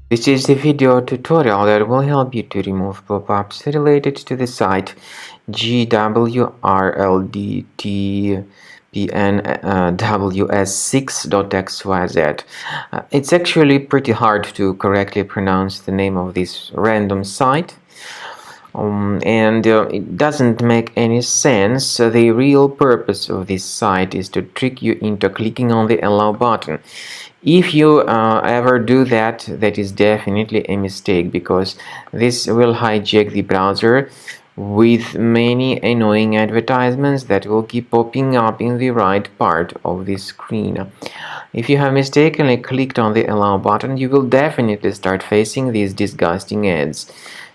This is the video tutorial that will help you to remove pop-ups related to the site Gwrldtpnws6.xyz. It's actually pretty hard to correctly pronounce the name of this random site. And it doesn't make any sense. The real purpose of this site is to trick you into clicking on the allow button. If you ever do that, that is definitely a mistake, because this will hijack the browser with many annoying advertisements that will keep popping up in the right part of the screen. If you have mistakenly clicked on the allow button, you will definitely start facing these disgusting ads.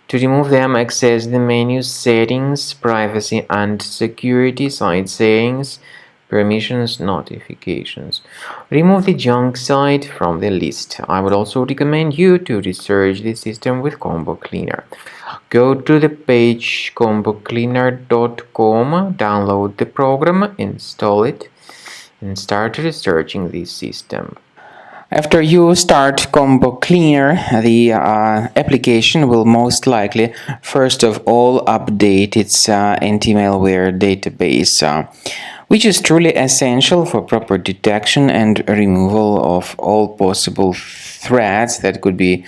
To remove them, access the menu Settings, Privacy and Security, Site Settings, Permissions, Notifications. Remove the junk site from the list. I would also recommend you to research the system with Combo Cleaner. Go to the page combocleaner.com, download the program, install it, and start researching the system. After you start Combo Cleaner, the application will most likely first of all update its anti-malware database, which is truly essential for proper detection and removal of all possible threats that could be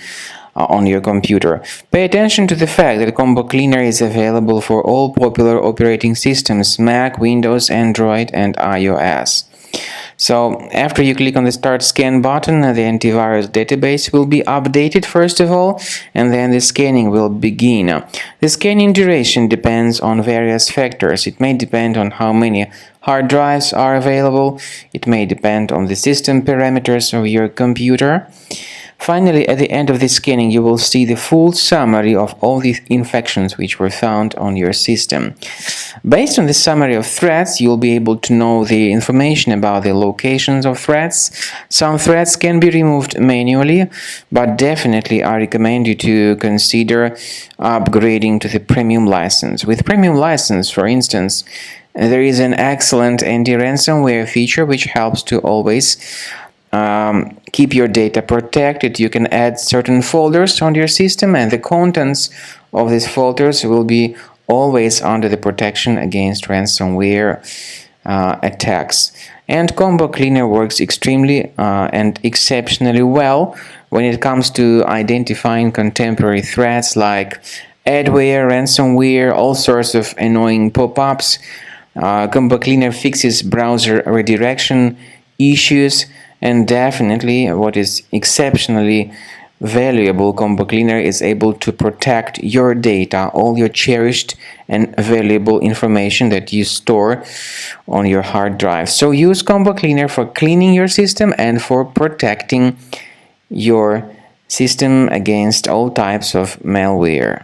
on your computer. Pay attention to the fact that Combo Cleaner is available for all popular operating systems: Mac, Windows, Android, and iOS. So after you click on the Start Scan button, the antivirus database will be updated first of all, and then the scanning will begin. The scanning duration depends on various factors. It may depend on how many hard drives are available. It may depend on the system parameters of your computer. Finally, at the end of the scanning, you will see the full summary of all the infections which were found on your system. Based on the summary of threats, you'll be able to know the information about the locations of threats. Some threats can be removed manually, but definitely I recommend you to consider upgrading to the premium license. With premium license, for instance, there is an excellent anti-ransomware feature which helps to always keep your data protected. You can add certain folders on your system, and the contents of these folders will be always under the protection against ransomware attacks. And Combo Cleaner works extremely and exceptionally well when it comes to identifying contemporary threats like adware, ransomware, all sorts of annoying pop-ups. Combo Cleaner fixes browser redirection issues. And definitely, what is exceptionally valuable, Combo Cleaner is able to protect your data, all your cherished and valuable information that you store on your hard drive. So use Combo Cleaner for cleaning your system and for protecting your system against all types of malware.